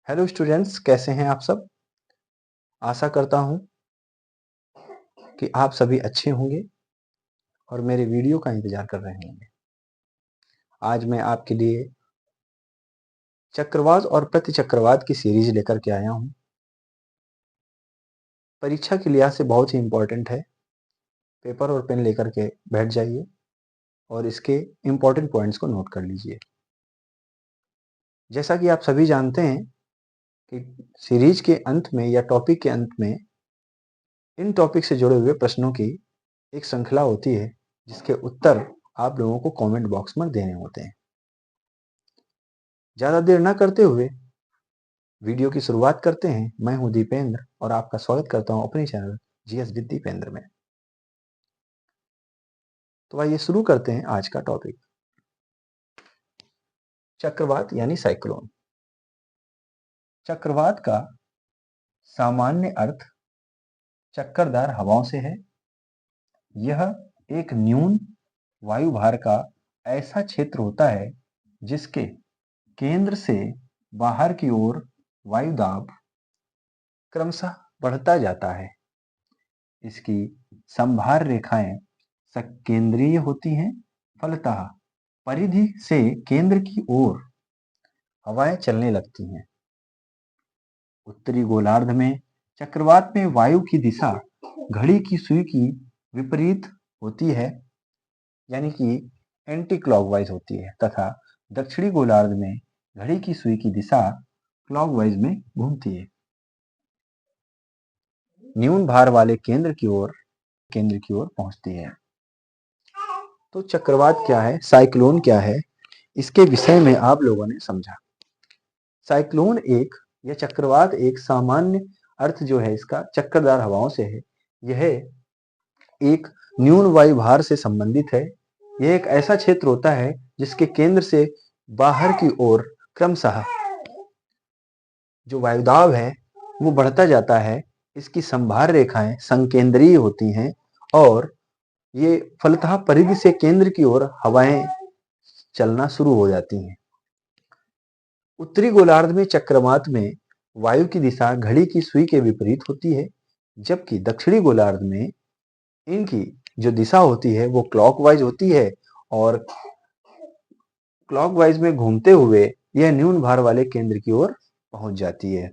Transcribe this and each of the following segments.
Hello students, कैसे हैं आप सब। आशा करता हूं कि आप सभी अच्छे होंगे और मेरे वीडियो का इंतजार कर रहे होंगे। आज मैं आपके लिए चक्रवात और प्रतिचक्रवात की सीरीज लेकर के आया हूं। परीक्षा के लिहाज से बहुत ही इंपॉर्टेंट है। पेपर और पेन लेकर के बैठ जाइए और इसके इंपॉर्टेंट पॉइंट्स को नोट कर लीजिए। जैसा कि आप सभी जानते हैं कि सीरीज के अंत में या टॉपिक के अंत में इन टॉपिक से जुड़े हुए प्रश्नों की एक श्रृंखला होती है, जिसके उत्तर आप लोगों को कमेंट बॉक्स में देने होते हैं। ज्यादा देर न करते हुए वीडियो की शुरुआत करते हैं। मैं हूं दीपेंद्र और आपका स्वागत करता हूं अपने चैनल जीएस विद दीपेंद्र में। तो आइए शुरू करते हैं आज का टॉपिक, चक्रवात यानी साइक्लोन। चक्रवात का सामान्य अर्थ चक्करदार हवाओं से है। यह एक न्यून वायुभार का ऐसा क्षेत्र होता है जिसके केंद्र से बाहर की ओर वायुदाब क्रमशः बढ़ता जाता है। इसकी संभार रेखाएं सकेंद्रीय होती हैं, फलतः परिधि से केंद्र की ओर हवाएं चलने लगती हैं। उत्तरी गोलार्ध में चक्रवात में वायु की दिशा घड़ी की सुई की विपरीत होती है, यानी कि एंटी क्लॉकवाइज होती है, तथा दक्षिणी गोलार्ध में घड़ी की सुई की दिशा क्लॉकवाइज में घूमती है। न्यून भार वाले केंद्र की ओर पहुंचती है। तो चक्रवात क्या है, साइक्लोन क्या है, इसके विषय में आप लोगों ने समझा। साइक्लोन एक या चक्रवात एक सामान्य अर्थ जो है इसका चक्करदार हवाओं से है। यह एक न्यून वायुभार से संबंधित है। यह एक ऐसा क्षेत्र होता है जिसके केंद्र से बाहर की ओर क्रमशः जो वायुदाब है वो बढ़ता जाता है। इसकी संभार रेखाएं संकेंद्रीय होती हैं और ये फलतः परिधि से केंद्र की ओर हवाएं चलना शुरू हो जाती हैं। उत्तरी गोलार्ध में चक्रवात में वायु की दिशा घड़ी की सुई के विपरीत होती है, जबकि दक्षिणी गोलार्ध में इनकी जो दिशा होती है वो क्लॉकवाइज होती है और क्लॉकवाइज में घूमते हुए यह न्यून भार वाले केंद्र की ओर पहुंच जाती है।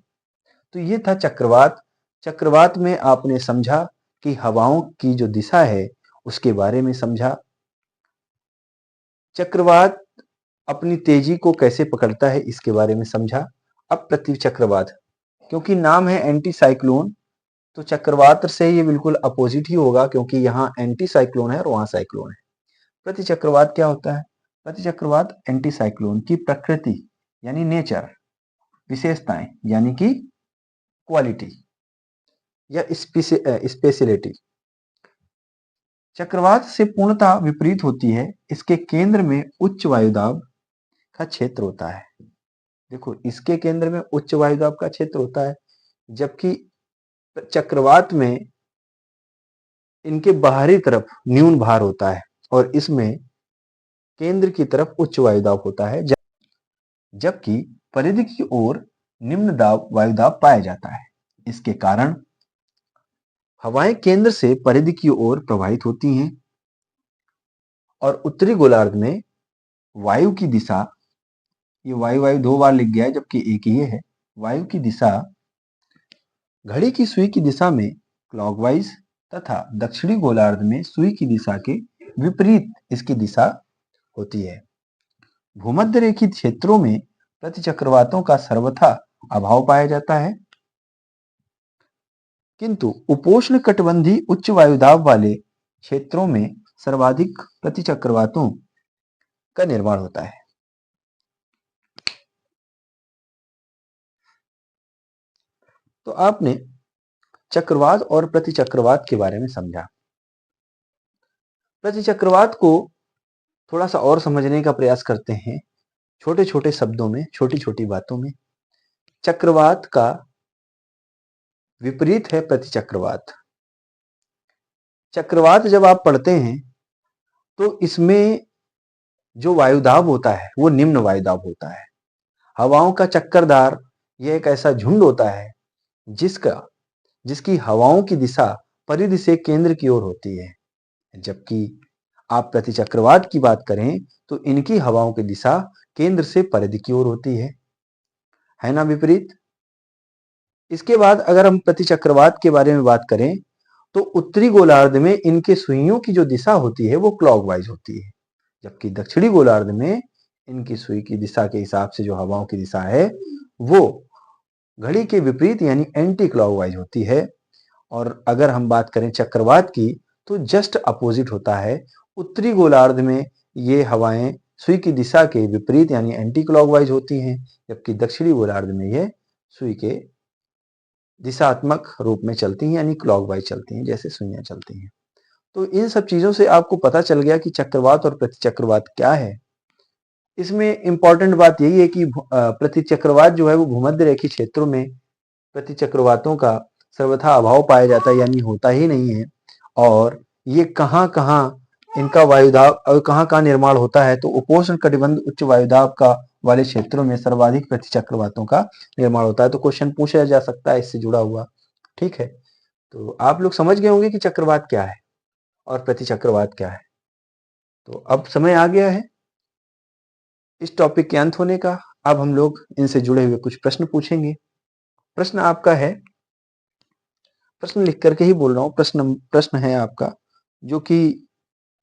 तो ये था चक्रवात। चक्रवात में आपने समझा कि हवाओं की जो दिशा है उसके बारे में समझा। चक्रवात अपनी तेजी को कैसे पकड़ता है इसके बारे में समझा। अब प्रतिचक्रवात, क्योंकि नाम है एंटी साइक्लोन, तो चक्रवात से ये बिल्कुल अपोजिट ही होगा, क्योंकि यहाँ एंटी साइक्लोन है और वहां साइक्लोन है। प्रतिचक्रवात क्या होता है? प्रतिचक्रवात एंटी साइक्लोन की प्रकृति यानी नेचर, विशेषताएं यानी कि क्वालिटी या स्पेशलिटी चक्रवात से पूर्णतः विपरीत होती है। इसके केंद्र में उच्च वायुदाब का क्षेत्र होता है। देखो, इसके केंद्र में उच्च वायुदाब का क्षेत्र होता है, जबकि चक्रवात में इनके बाहरी तरफ न्यून भार होता है और इसमें केंद्र की तरफ उच्च वायुदाब होता है, जबकि परिधि की ओर निम्न दाब वायुदाब पाया जाता है। इसके कारण हवाएं केंद्र से परिधि की ओर प्रवाहित होती हैं और उत्तरी गोलार्ध में वायु की दिशा, ये वायु वायु दो बार लिख गया है जबकि एक ही है, वायु की दिशा घड़ी की सुई की दिशा में क्लॉकवाइज तथा दक्षिणी गोलार्ध में सुई की दिशा के विपरीत इसकी दिशा होती है। भूमध्य रेखित क्षेत्रों में प्रतिचक्रवातों का सर्वथा अभाव पाया जाता है, किंतु उपोष्ण कटिबंधीय उच्च वायुदाब वाले क्षेत्रों में सर्वाधिक प्रतिचक्रवातों का निर्माण होता है। तो आपने चक्रवात और प्रतिचक्रवात के बारे में समझा। प्रतिचक्रवात को थोड़ा सा और समझने का प्रयास करते हैं, छोटे छोटे शब्दों में, छोटी छोटी बातों में। चक्रवात का विपरीत है प्रतिचक्रवात। चक्रवात जब आप पढ़ते हैं तो इसमें जो वायुदाब होता है वो निम्न वायुदाब होता है। हवाओं का चक्करदार यह एक ऐसा झुंड होता है जिसकी हवाओं की दिशा परिधि से केंद्र की ओर होती है, जबकि आप प्रतिचक्रवात की बात करें तो इनकी हवाओं की दिशा केंद्र से परिधि की ओर होती है ना विपरीत। इसके बाद अगर हम प्रतिचक्रवात के बारे में बात करें तो उत्तरी गोलार्ध में इनके सुइयों की जो दिशा होती है वो क्लॉकवाइज होती है, जबकि दक्षिणी गोलार्ध में इनकी सुई की दिशा के हिसाब से जो हवाओं की दिशा है वो घड़ी के विपरीत यानी एंटी क्लॉकवाइज होती है। और अगर हम बात करें चक्रवात की तो जस्ट अपोजिट होता है। उत्तरी गोलार्ध में ये हवाएं सुई की दिशा के विपरीत यानी एंटी क्लॉकवाइज होती हैं, जबकि दक्षिणी गोलार्ध में ये सुई के दिशात्मक रूप में चलती हैं यानी क्लॉकवाइज चलती हैं, जैसे सुइयां चलती हैं। तो इन सब चीजों से आपको पता चल गया कि चक्रवात और प्रतिचक्रवात क्या है। इसमें इंपॉर्टेंट बात यही है कि प्रतिचक्रवात जो है वो भूमध्य रेखीय क्षेत्रों में प्रतिचक्रवातों का सर्वथा अभाव पाया जाता है यानी होता ही नहीं है। और ये कहाँ कहाँ इनका वायुदाब और कहाँ कहाँ निर्माण होता है, तो उपोष्ण कटिबंध उच्च वायुदाब का वाले क्षेत्रों में सर्वाधिक प्रतिचक्रवातों का निर्माण होता है। तो क्वेश्चन पूछा जा सकता है इससे जुड़ा हुआ। ठीक है, तो आप लोग समझ गए होंगे कि चक्रवात क्या है और प्रतिचक्रवात क्या है। तो अब समय आ गया है इस टॉपिक के अंत होने का। अब हम लोग इनसे जुड़े हुए कुछ प्रश्न पूछेंगे। प्रश्न आपका है, प्रश्न लिख करके ही बोल रहा हूँ, प्रश्न है आपका जो कि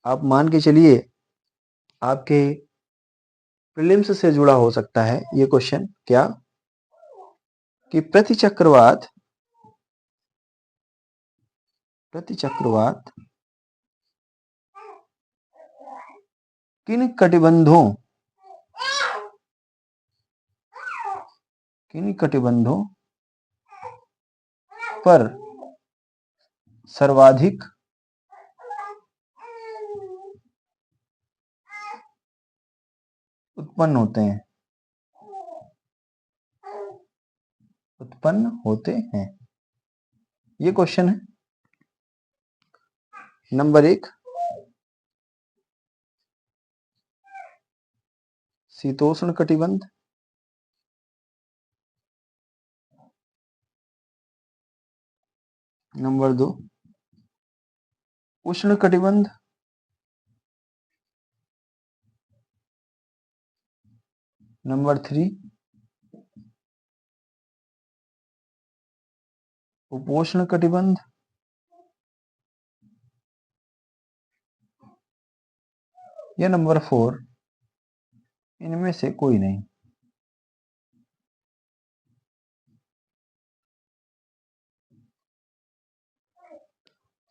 आप मान के चलिए आपके प्रीलिम्स से जुड़ा हो सकता है ये क्वेश्चन। क्या कि प्रतिचक्रवात किन कटिबंधों पर सर्वाधिक उत्पन्न होते हैं। ये क्वेश्चन है। नंबर 1 शीतोष्ण कटिबंध, नंबर 2 उष्ण कटिबंध, नंबर 3 उपोष्ण कटिबंध, या नंबर 4 इनमें से कोई नहीं।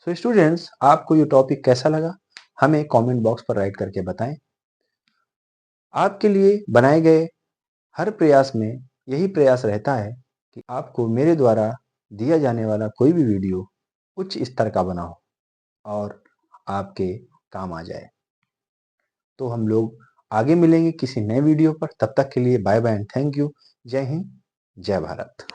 सो स्टूडेंट्स, आपको ये टॉपिक कैसा लगा हमें कमेंट बॉक्स पर राइट करके बताएं। आपके लिए बनाए गए हर प्रयास में यही प्रयास रहता है कि आपको मेरे द्वारा दिया जाने वाला कोई भी वीडियो उच्च स्तर का बना हो और आपके काम आ जाए। तो हम लोग आगे मिलेंगे किसी नए वीडियो पर। तब तक के लिए bye bye and thank you. जय हिंद, जय भारत।